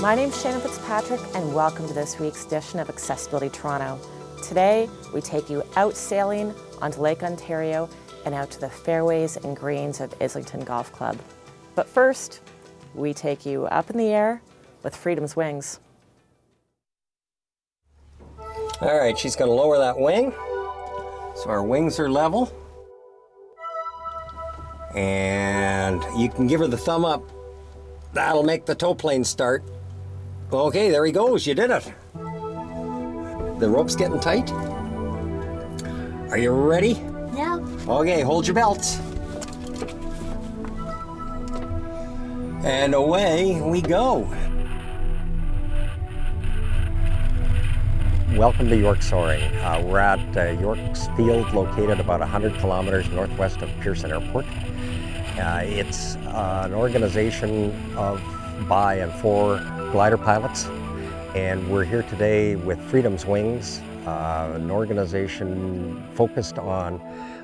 My name's Shannon Fitzpatrick and welcome to this week's edition of Accessibility Toronto. Today we take you out sailing onto Lake Ontario and out to the fairways and greens of Islington Golf Club. But first, we take you up in the air with Freedom's wings. All right, she's going to lower that wing so our wings are level. And you can give her the thumb up. That'll make the tow plane start. Okay, there he goes. You did it. The rope's getting tight. Are you ready? Yeah. Okay, hold your belts. And away we go. Welcome to York Soaring. We're at York's Field, located about 100 kilometers northwest of Pearson Airport. It's an organization of, by, and for glider pilots, and we're here today with Freedom's Wings, an organization focused on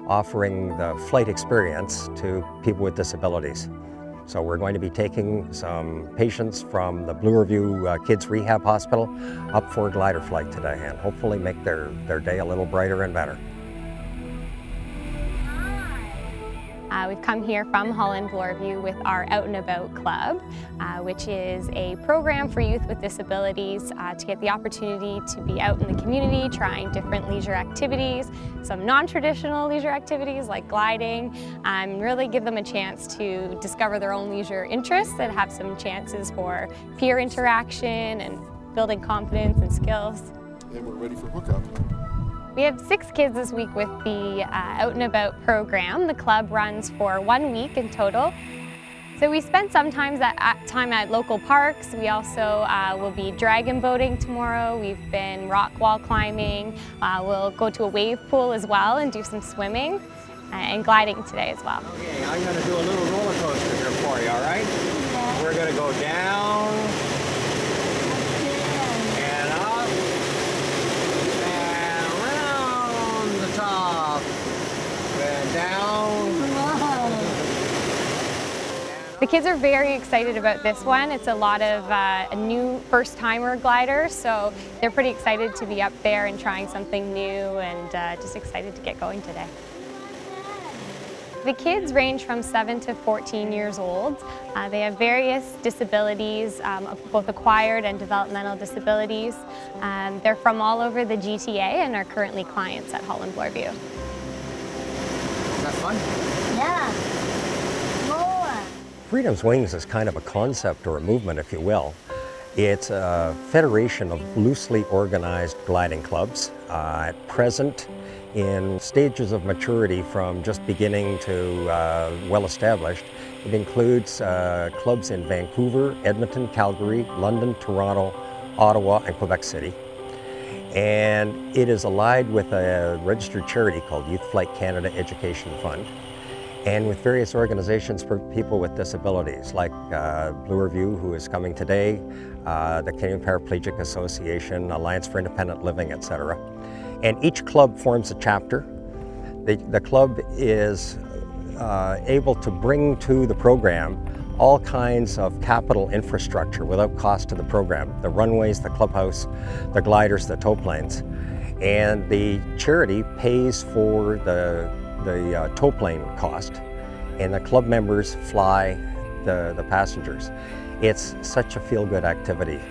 offering the flight experience to people with disabilities. So we're going to be taking some patients from the Blue Review Kids Rehab Hospital up for a glider flight today and hopefully make their day a little brighter and better. We've come here from Holland Bloorview with our Out and About Club, which is a program for youth with disabilities to get the opportunity to be out in the community, trying different leisure activities, some non-traditional leisure activities like gliding, and really give them a chance to discover their own leisure interests and have some chances for peer interaction and building confidence and skills. And we're ready for hookup. We have 6 kids this week with the Out and About program. The club runs for 1 week in total. So we spend sometimes time at local parks. We also will be dragon boating tomorrow. We've been rock wall climbing. We'll go to a wave pool as well and do some swimming and gliding today as well. Okay, I'm going to do a little roller coaster here for you, all right? Yeah. We're going to go down and up and around the top and down. The kids are very excited about this one. It's a lot of new first-timer gliders, so they're pretty excited to be up there and trying something new and just excited to get going today. The kids range from 7 to 14 years old. They have various disabilities, both acquired and developmental disabilities. They're from all over the GTA and are currently clients at Holland Bloorview. Is that fun? Yeah. More. Freedom's Wings is kind of a concept or a movement, if you will. It's a federation of loosely organized gliding clubs. At present, in stages of maturity from just beginning to well-established. It includes clubs in Vancouver, Edmonton, Calgary, London, Toronto, Ottawa, and Quebec City. And it is allied with a registered charity called Youth Flight Canada Education Fund, and with various organizations for people with disabilities, like Blue Review, who is coming today, the Canadian Paraplegic Association, Alliance for Independent Living, etc. And each club forms a chapter. The club is able to bring to the program all kinds of capital infrastructure without cost to the program. The runways, the clubhouse, the gliders, the tow planes. And the charity pays for the tow plane cost, and the club members fly the passengers. It's such a feel-good activity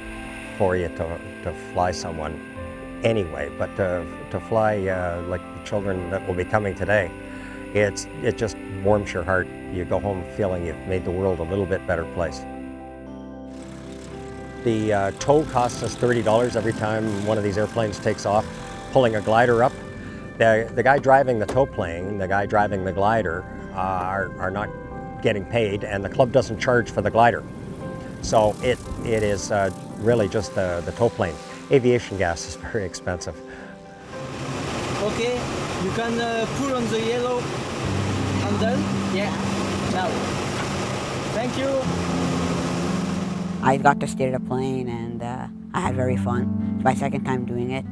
for you to fly someone anyway, but to fly like the children that will be coming today, it just warms your heart. You go home feeling you've made the world a little bit better place. The tow costs us $30 every time one of these airplanes takes off, pulling a glider up. The guy driving the tow plane, the guy driving the glider are not getting paid, and the club doesn't charge for the glider. So it is really just the tow plane. Aviation gas is very expensive. Okay, you can pull on the yellow handle. Yeah, now. Thank you. I got to steer the plane and I had very fun. It's my second time doing it.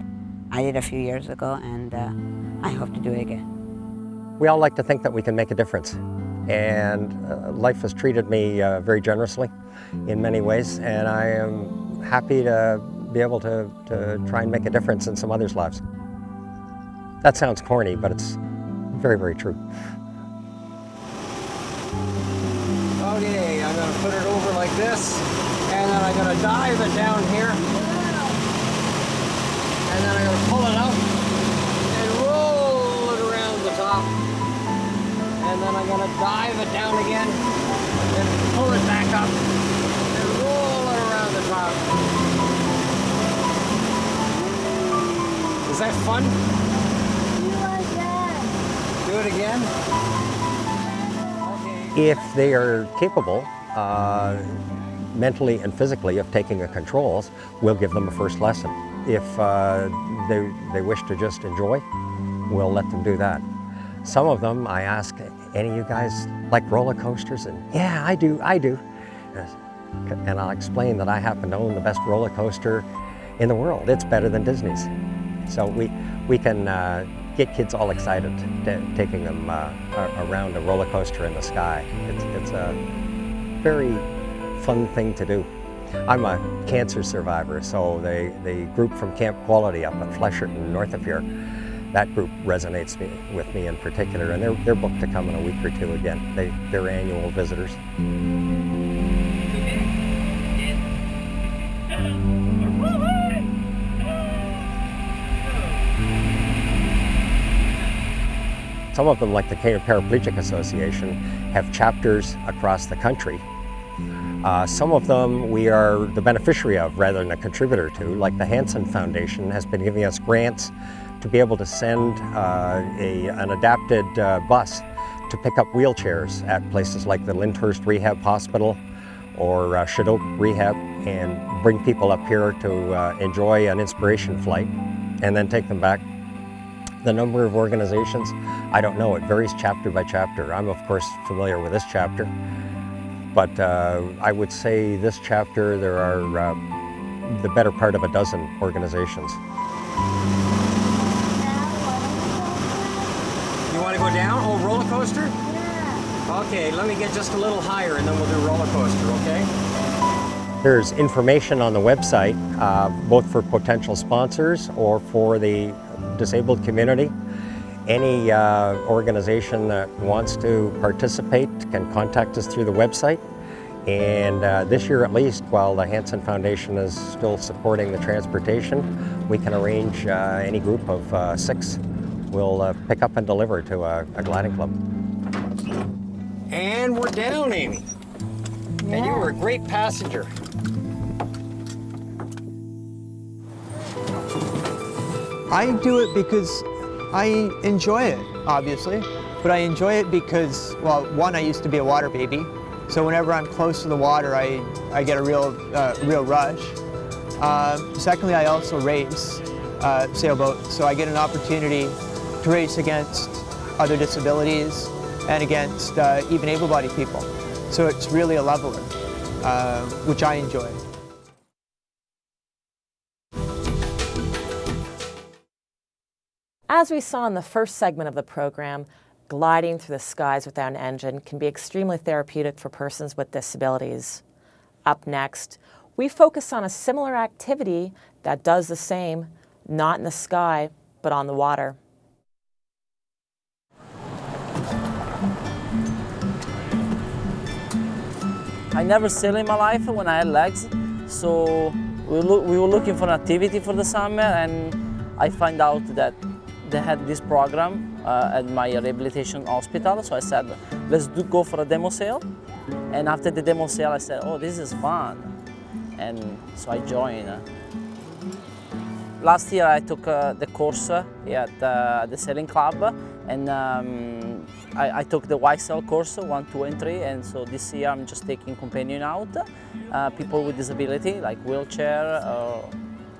I did a few years ago and I hope to do it again. We all like to think that we can make a difference, and life has treated me very generously in many ways, and I am happy to be able to try and make a difference in some others' lives. That sounds corny, but it's very, very true. Okay, I'm going to put it over like this, and then I'm going to dive it down here, and then I'm going to pull it out and roll it around the top, and then I'm going to dive it down again, and pull it back up, and roll it around the top. Is that fun? Do it again. If they are capable mentally and physically of taking the controls, we'll give them a first lesson. If they wish to just enjoy, we'll let them do that. Some of them, I ask, any of you guys like roller coasters? And yeah, I do. And I'll explain that I happen to own the best roller coaster in the world. It's better than Disney's. So we can get kids all excited taking them around a roller coaster in the sky. It's a very fun thing to do. I'm a cancer survivor, so the group from Camp Quality up at Flesherton, north of here, that group resonates with me in particular, and they're booked to come in a week or two again. They're annual visitors. Some of them, like the Canadian Paraplegic Association, have chapters across the country. Some of them we are the beneficiary of rather than a contributor to, like the Hansen Foundation has been giving us grants to be able to send an adapted bus to pick up wheelchairs at places like the Lyndhurst Rehab Hospital or Shadoke Rehab, and bring people up here to enjoy an inspiration flight and then take them back. The number of organizations, I don't know, it varies chapter by chapter. I'm of course familiar with this chapter, but I would say this chapter there are the better part of a dozen organizations. You want to go down? Oh, roller coaster? Yeah. Okay, let me get just a little higher and then we'll do roller coaster, okay? There's information on the website, both for potential sponsors or for the disabled community. Any organization that wants to participate can contact us through the website. And this year at least, while the Hansen Foundation is still supporting the transportation, we can arrange any group of 6 we'll pick up and deliver to a gliding club. And we're down, Amy. Yeah. And you were a great passenger. I do it because I enjoy it, obviously, but I enjoy it because, well, one, I used to be a water baby, so whenever I'm close to the water, I get a real rush. Secondly, I also race sailboat, so I get an opportunity to race against other disabilities and against even able-bodied people. So it's really a leveler, which I enjoy. As we saw in the first segment of the program, gliding through the skies without an engine can be extremely therapeutic for persons with disabilities. Up next, we focus on a similar activity that does the same, not in the sky, but on the water. I never sailed in my life when I had legs, so we were looking for an activity for the summer, and I find out that they had this program at my rehabilitation hospital, so I said, let's go for a demo sail. And after the demo sail, I said, oh, this is fun. And so I joined. Last year I took the course at the sailing club, and I took the YSL course 1, 2, and 3, and so this year I'm just taking companion out, people with disability, like wheelchair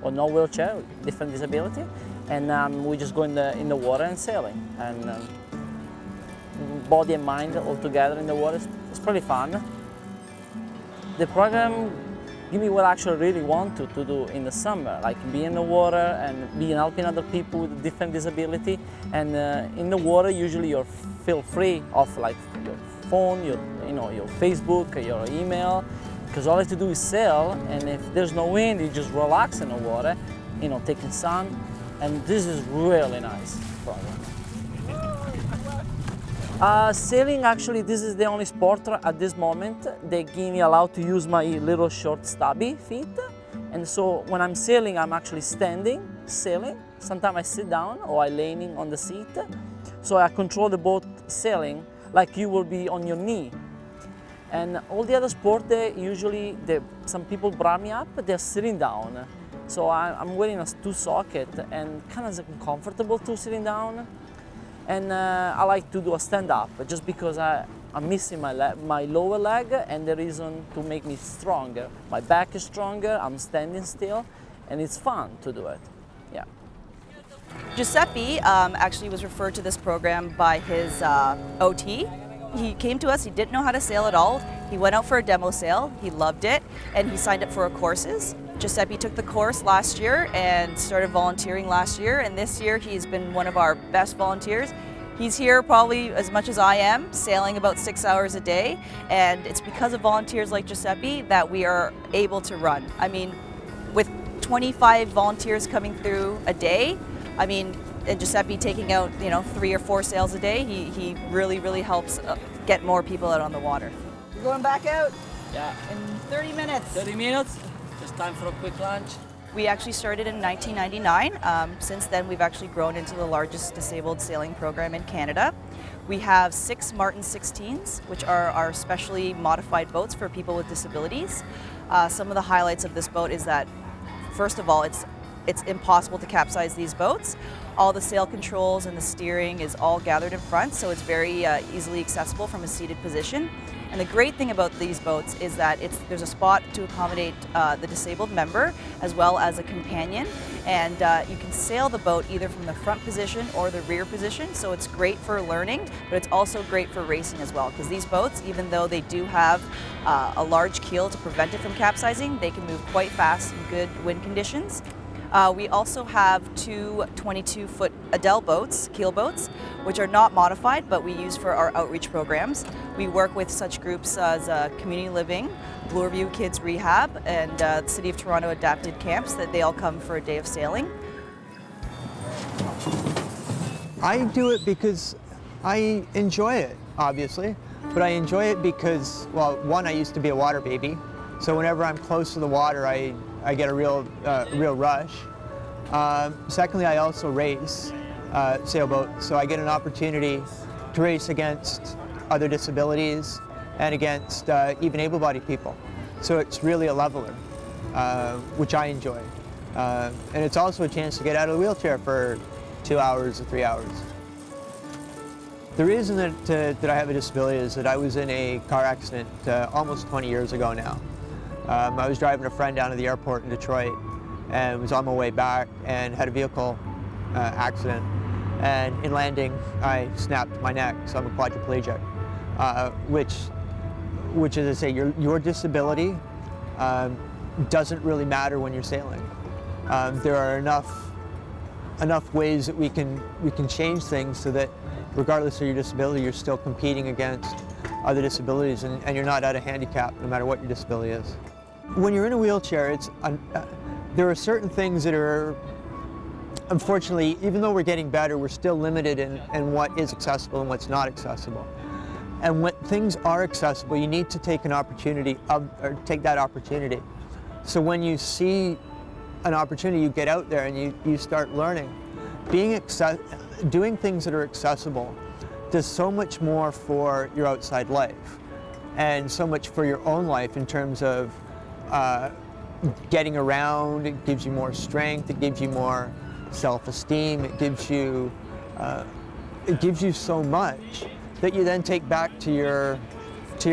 or no wheelchair, different disability, and we just go in the water and sailing, and body and mind all together in the water. It's pretty fun. The program give me what I actually really want to do in the summer, like be in the water and be helping other people with different disability. And in the water, usually you feel free of like your phone, your Facebook, your email, because all I have to do is sail, and if there's no wind, you just relax in the water, you know, taking sun, and this is really nice program. Sailing, actually, this is the only sport at this moment that give me allowed to use my little short stubby feet. And so when I'm sailing, I'm actually standing, sailing. Sometimes I sit down or I'm leaning on the seat. So I control the boat sailing like you will be on your knee. And all the other sports, some people brought me up, they're sitting down. So I'm wearing a 2-socket and kind of uncomfortable to sitting down. And I like to do a stand-up just because I'm missing my lower leg, and the reason to make me stronger. My back is stronger, I'm standing still, and it's fun to do it, yeah. Giuseppe actually was referred to this program by his OT. He came to us, he didn't know how to sail at all. He went out for a demo sail, he loved it, and he signed up for our courses. Giuseppe took the course last year and started volunteering last year, and this year he's been one of our best volunteers. He's here probably as much as I am, sailing about 6 hours a day, and it's because of volunteers like Giuseppe that we are able to run. I mean, with 25 volunteers coming through a day, I mean, and Giuseppe taking out, you know, 3 or 4 sails a day, he really helps get more people out on the water. You're going back out? Yeah. In 30 minutes. 30 minutes, just time for a quick lunch. We actually started in 1999. Since then, we've actually grown into the largest disabled sailing program in Canada. We have 6 Martin 16s, which are our specially modified boats for people with disabilities. Some of the highlights of this boat is that, first of all, it's impossible to capsize these boats. All the sail controls and the steering is all gathered in front, so it's very easily accessible from a seated position. And the great thing about these boats is that there's a spot to accommodate the disabled member as well as a companion. And you can sail the boat either from the front position or the rear position, so it's great for learning, but it's also great for racing as well, because these boats, even though they do have a large keel to prevent it from capsizing, they can move quite fast in good wind conditions. We also have 2 22-foot Adele boats, keel boats, which are not modified, but we use for our outreach programs. We work with such groups as Community Living, Bloorview Kids Rehab, and the City of Toronto Adapted Camps, that they all come for a day of sailing. I do it because I enjoy it, obviously, but I enjoy it because, well, one, I used to be a water baby, so whenever I'm close to the water, I get a real rush. Secondly, I also race sailboat, so I get an opportunity to race against other disabilities and against even able-bodied people. So it's really a leveler, which I enjoy. And it's also a chance to get out of the wheelchair for 2 hours or 3 hours. The reason that I have a disability is that I was in a car accident almost 20 years ago now. I was driving a friend down to the airport in Detroit and was on my way back and had a vehicle accident. And in landing, I snapped my neck, so I'm a quadriplegic, which as I say, your disability doesn't really matter when you're sailing. There are enough ways that we can change things so that regardless of your disability, you're still competing against other disabilities, and you're not at a handicap no matter what your disability is. When you're in a wheelchair, there are certain things that are, unfortunately, even though we're getting better, we're still limited in what is accessible and what's not accessible. And when things are accessible, you need to take an opportunity take that opportunity. So when you see an opportunity, you get out there and you start learning. Doing things that are accessible does so much more for your outside life and so much for your own life in terms of getting around. It gives you more strength, it gives you more self-esteem, it gives you so much that you then take back to your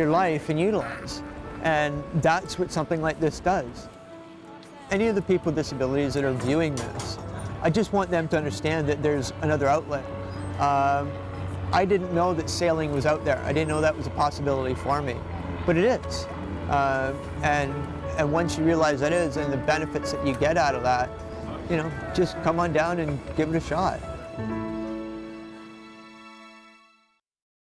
life and utilize. And that's what something like this does. Any of the people with disabilities that are viewing this, I just want them to understand that there's another outlet. I didn't know that sailing was out there. I didn't know that was a possibility for me, but it is. And once you realize that is, and the benefits that you get out of that, you know, just come on down and give it a shot.